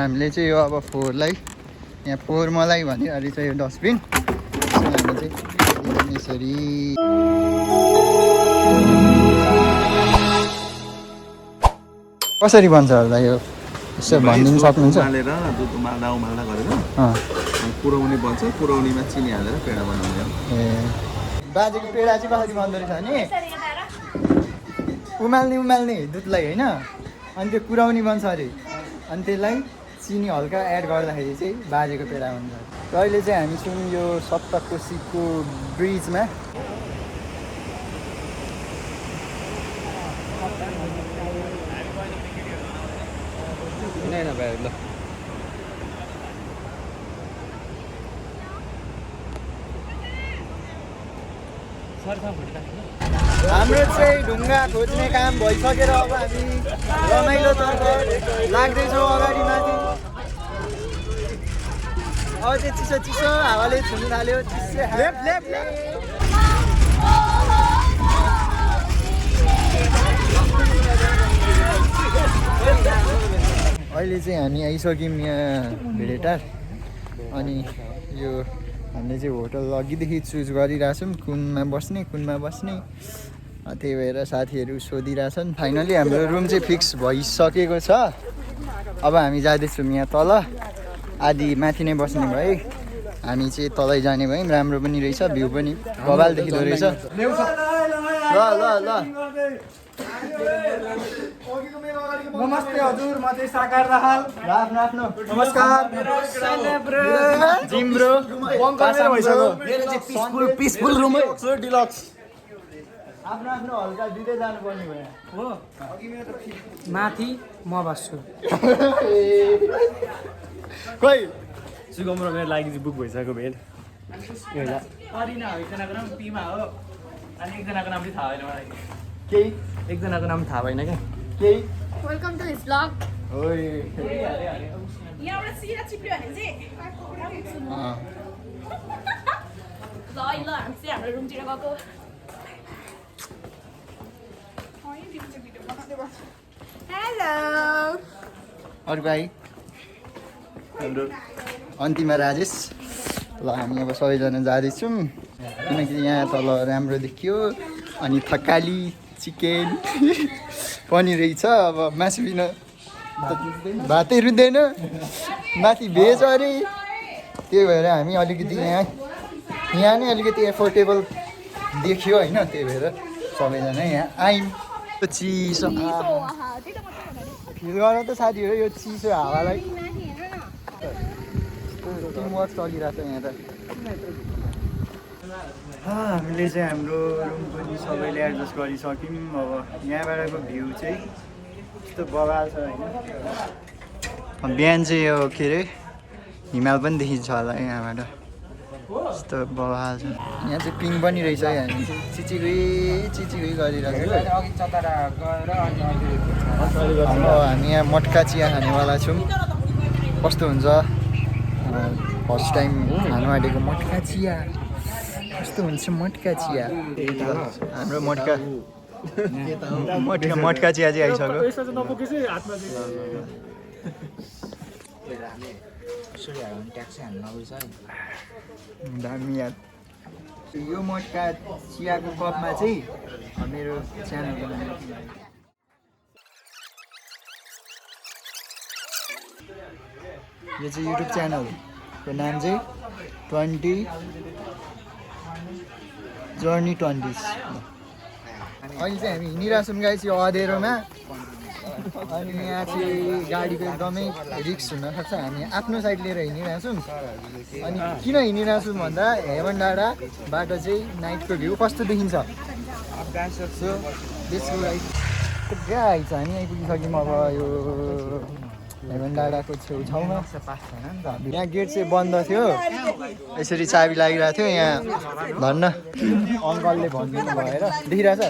हामीले चाहिँ यो अब फोहोरलाई यहाँ फोहोर मलाई भन्यो अहिले चाहिँ यो डस्टबिन हामी चाहिँ यसरी कसरी बन्छ होला यो यसो भनिदिनु सक्नुहुन्छ? उमालेर दुध उमाल्दा गरेर पुरौनी बन्छ, पुरौनीमा चिनी हालेर पेडा बनाउने हो। ए बाजेको पेडा चाहिँ कसरी बन्दो रहेछ भने उमाल्ने दुधलाई होइन, अनि त्यो पुराउनी बन्छ अरे, अनि त्यसलाई चिनी हल्का एड गर्दाखेरि चाहिँ बाजेको पेडा हुन्छ। र अहिले चाहिँ हामी छौँ यो सप्तकोशीको ब्रिजमा। हाम्रो चाहिँ ढुङ्गा खोज्ने काम भइसकेर अब हामी रमाइलोतर्फ लाग्दैछौँ अगाडि माथि। अब चाहिँ चिसो चिसो हावाले छुनु थाल्यो। अहिले चाहिँ हामी आइसक्यौँ यहाँ भेडेटार। अनि यो हामीले चाहिँ होटल अघिदेखि चुज गरिरहेछौँ कुनमा बस्ने। त्यही भएर साथीहरू सोधिरहेछन्। फाइनली हाम्रो रुम चाहिँ फिक्स भइसकेको छ। अब हामी जाँदैछौँ यहाँ तल। आदि माथि नै बस्ने भए, हामी चाहिँ तलै जाने भयौँ। राम्रो पनि रहेछ, भ्यू पनि बबाल देखिँदो रहेछ। ल नमस्ते हजुर, म चाहिँ साकार दाहाल। आफ्नो नमस्कार gym bro peaceful room deluxe आफ्नो हल्का दिँदै जानुपर्ने भयो हो। माथि म बस्छु। खोइ सुगम र मेरो लागि चाहिँ बुक भइसक्यो भेट। एकजनाको नाम चाहिँ थाहा भएन मलाई। केही एकजनाको नाम थाहा भएन क्या। केही वेलकम टु हिज ब्लग। ओइ यहाँबाट सिधा चिप्ल्यो भने चाहिँ ल हामी चाहिँ हाम्रो रुमतिर गएको। हेलो अर्को भाइ हाम्रो अन्तिमा राजेश। ल हामी अब सबैजना जाँदैछौँ किनकि यहाँ तल राम्रो देखियो। अनि थकाली चिकन पनि रहेछ। अब मासु बिना भातै रुँदैन, माथि भेज अरे। त्यही भएर हामी अलिकति यहाँ नै अलिकति एफोर्डेबल देखियो होइन। त्यही भएर सबैजना यहाँ आयौँ। चिसो फिल गर त साथीहरू यो चिसो हावालाई। टिमवर्क चलिरहेको छ यहाँ त। हामीले चाहिँ हाम्रो रुम पनि सबैले एडजस्ट गरिसक्यौँ। अब यहाँबाटको भ्यू चाहिँ यस्तो बगाल छ होइन। बिहान चाहिँ यो के अरे हिमाल पनि देखिन्छ होला यहाँबाट। यस्तो बगाल छ। यहाँ चाहिँ पिङ पनि रहेछ। हामी चाहिँ चिचिगुई गरिरहेको छौँ। अब हामी यहाँ मटका चिया खानेवाला छौँ। कस्तो हुन्छ फर्स्ट टाइम खानु आँटेको मटका चिया। कस्तो हुन्छ मटका चिया? हाम्रो मटका चिया चाहिँ आइसक्यो। दामी याद। यो मटका चियाको कपमा चाहिँ मेरो च्यानल बनाउनु। यो चाहिँ युट्युब च्यानलको नाम चाहिँ 20 जर्नी 20s। अहिले चाहिँ हामी हिँडिरहेछौँ गाइस यो अँधेरोमा। अनि यहाँ चाहिँ गाडीको एकदमै रिक्स हुनसक्छ। हामी आफ्नो साइड लिएर हिँडिरहेछौँ। अनि किन हिँडिरहेछौँ भन्दा हेभन डाँडा बाटो चाहिँ नाइटको भ्यू कस्तो देखिन्छ। सो त्यसको लागि गाइस हामी आइपुगिसक्यौँ अब यो हेभन डाँडाको छेउछाउमा। यहाँ गेट चाहिँ बन्द थियो, यसरी चाबी लागिरहेको थियो। यहाँ भन्न अङ्कलले भनिदिनु भएर देखिरहेछ।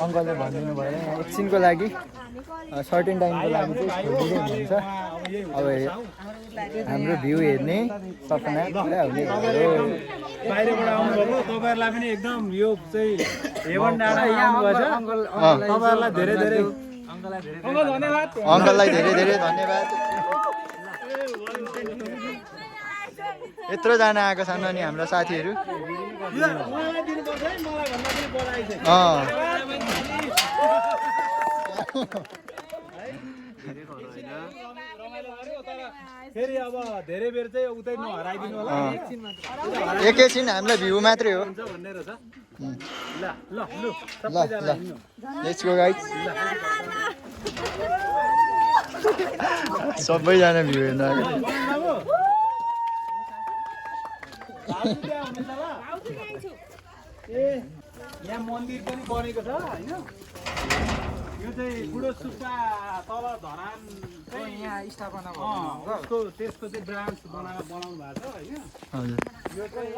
अङ्कलले भनिदिनु भएर यहाँ एकछिनको लागि सर्टेन टाइमको लागि चाहिँ खोलिदिँदै हुनुहुन्छ। अब हाम्रो भ्यू हेर्ने सपना पुरा हुने। बाहिरबाट आउनुभएको तपाईँहरूलाई पनि एकदम यो चाहिँ हेभन डाँडा आउनुपर्छ। तपाईँहरूलाई धेरै धेरै अङ्कललाई धेरै धेरै धन्यवाद। यत्रोजना आएको छन् अनि हाम्रा साथीहरू उहाँलाई दिनुपर्छ है मलाई भन्दा पनि बधाई छ फेरि अब धेरै बेर चाहिँ उतै नहराइदिनु होला एकैछिन हामीलाई भ्यू मात्रै हो भन्ने रहेछ ल ल लु ल ल लेट्स गो गाइस सबैजना भ्यू हेर्न आएको ए यहाँ मन्दिर पनि बनेको छ होइन यो चाहिँ बुढो सुब्बा तल धरान चाहिँ यहाँ स्थापना भएको त्यसको चाहिँ ब्रान्च बनाउनु भएको छ होइन हजुर यो चाहिँ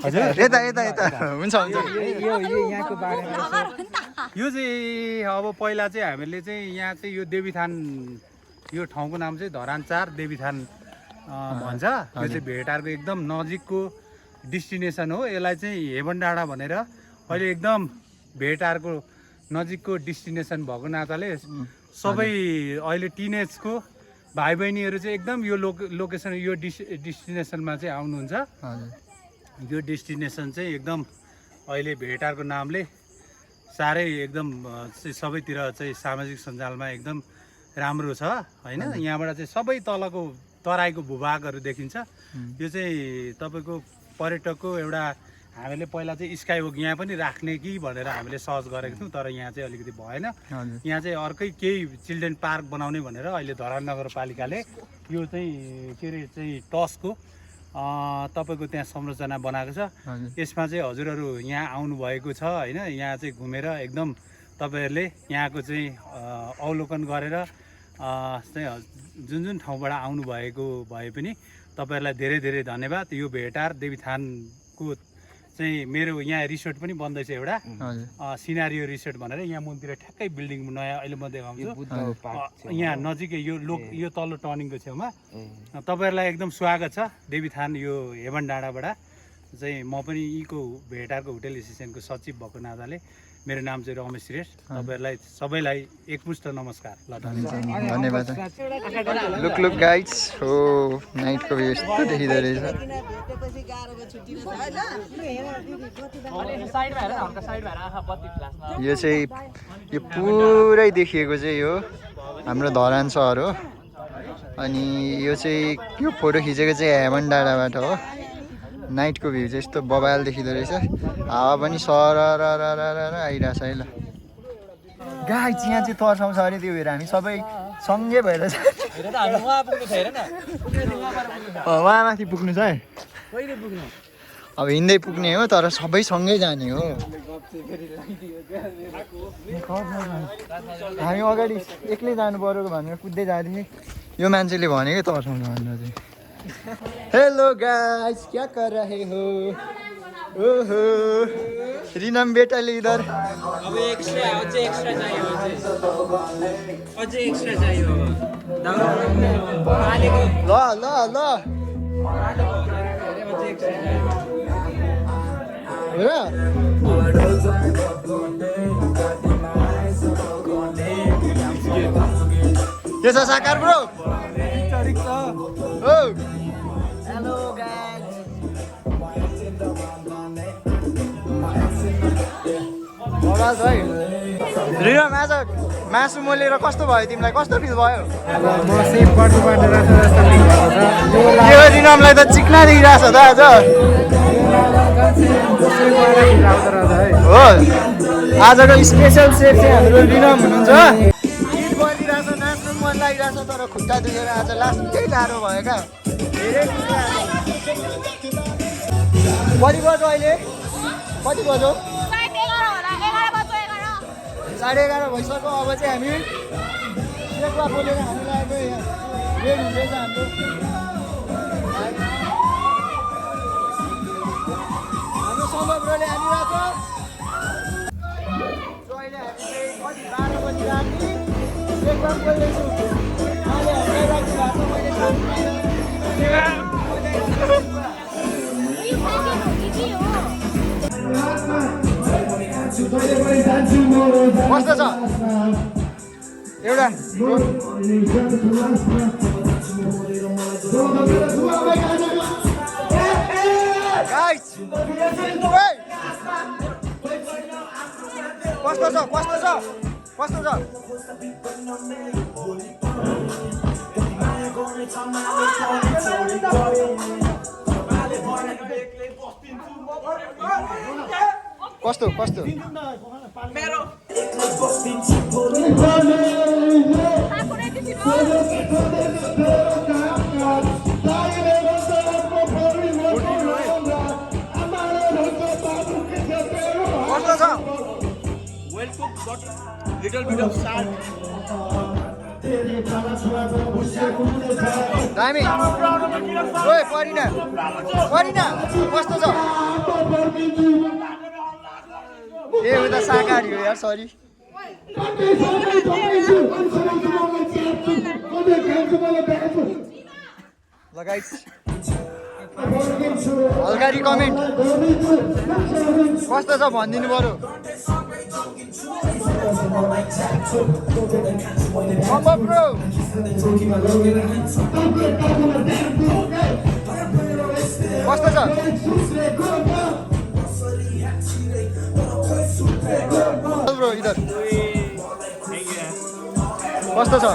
हजुर यता यता यता हुन्छ हुन्छ यो चाहिँ अब पहिला चाहिँ हामीले चाहिँ यहाँ चाहिँ यो देवीथान यो ठाउँको नाम चाहिँ धरान 4 देवीथान भन्छ यो चाहिँ भेटारको एकदम नजिकको डेस्टिनेसन हो यसलाई चाहिँ हेभन डाँडा भनेर अहिले एकदम भेटारको नजिकको डेस्टिनेसन भएको नाताले सबै अहिले टिनेजको भाइ बहिनीहरू चाहिँ एकदम यो लोकेसन यो डेस्टिनेसनमा चाहिँ आउनुहुन्छ यो डेस्टिनेसन चाहिँ एकदम अहिले भेटारको नामले साह्रै एकदम सबैतिर चाहिँ सामाजिक सञ्जालमा एकदम राम्रो छ होइन यहाँबाट चाहिँ सबै तलको तराईको भूभागहरू देखिन्छ यो चाहिँ तपाईँको पर्यटकको एउटा हामीले पहिला चाहिँ स्काइवक यहाँ पनि राख्ने कि भनेर हामीले सर्च गरेको थियौँ तर यहाँ चाहिँ अलिकति भएन यहाँ चाहिँ अर्कै केही चिल्ड्रेन पार्क बनाउने भनेर अहिले धरान नगरपालिकाले यो चाहिँ के अरे चाहिँ टसको तपाईँको त्यहाँ संरचना बनाएको छ यसमा चाहिँ हजुरहरू यहाँ आउनुभएको छ होइन यहाँ चाहिँ घुमेर एकदम तपाईँहरूले यहाँको चाहिँ अवलोकन गरेर चाहिँ जुन जुन ठाउँबाट आउनुभएको भए पनि तपाईँहरूलाई धेरै धेरै धन्यवाद यो भेटार देवीथानको चाहिँ मेरो यहाँ रिसोर्ट पनि बन्दैछ एउटा सिनारियो रिसोर्ट भनेर यहाँ मुनतिर ठ्याक्कै बिल्डिङ नयाँ अहिले म देखाउँछु यहाँ नजिकै यो तल्लो टर्निङको छेउमा तपाईँहरूलाई एकदम स्वागत छ देवीथान यो हेभन डाँडाबाट चाहिँ म पनि यीको भेटारको होटल एसोसिएसनको सचिव भएको नाताले मेरो नाम चाहिँ रमेश श्रेष्ठ तपाईँहरूलाई सबैलाई एकमुष्ट नमस्कार ल धन्यवाद लुक लुक गाइड्स हो नाइटको व्यू यस्तो देखिँदो रहेछ यो चाहिँ यो पुरै देखिएको चाहिँ यो हाम्रो धरान सहर हो अनि यो चाहिँ यो फोटो खिचेको चाहिँ हेभन डाँडाबाट हो नाइटको भ्यू चाहिँ यस्तो बबाल देखिँदो रहेछ हावा पनि सरर आइरहेछ है ल गाइस यहाँ चाहिँ तर्साउँछ अरे त्यो हेर हामी सबै सँगै भएर उहाँमाथि पुग्नु छ है अब हिँड्दै पुग्ने हो तर सबै सँगै जाने हो हामी अगाडि एक्लै जानु पर्यो भनेर कुद्दै जाँदै यो मान्छेले भनेकै तर्साउँछ भनेर चाहिँ हेलो गाइस क्या कर रहे हो ओहो रिनम बेटाले इधर अब एक्स्ट्रा चाहियो ल ल ल के छ साकार ब्रो ओ हेलो गाइस बबाल भाइ रिनम आज मासु मोलेर कस्तो भयो तिमीलाई कस्तो फिल भयो यो रिनमलाई त चिक्ना देखिरहेछ त आज हो आजको स्पेसल सेफ चाहिँ हाम्रो रिनम हुनुहुन्छ गीत बजिरहेछ नाच्नु मन लागिरहेछ तर खुट्टा दुखेर आज लास्टै गाह्रो भयो क्या धेरै कति बज्यो अहिले कति बज्यो 11:30 भइसक्यो अब चाहिँ हामी एकला बोलेर हामीलाई अब रेड हुँदैछ हाम्रो सन्दर्भले आइरहेको छ अहिले हामी चाहिँ कति 12 बजी राति एकला बोल्दैछु अहिले हामीलाई राखिरहेको छ मैले कस्तो छ एउटा गाइस कस्तो छ कस्तो छ कस्तो छ कस्तो कस्तो कस्तो छ Well cooked, but little bit of salt. दामी ओए परिना परिना कस्तो छ ए उता शाकाहारी हो यार सरी लगाइस हल्का रिकमेन्ड कस्तो छ भनिदिनु पर्यो ब्रो कस्तो छ ब्रो इधर कस्तो छ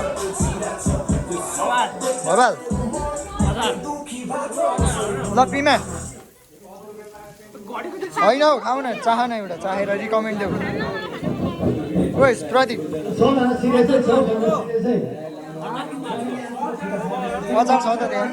भवाल ल पिमा होइन हौ खाऊ न चाहना एउटा चाहेर रिकमेन्ड देऊ ओए प्रदीप अचार छ त त्यहाँ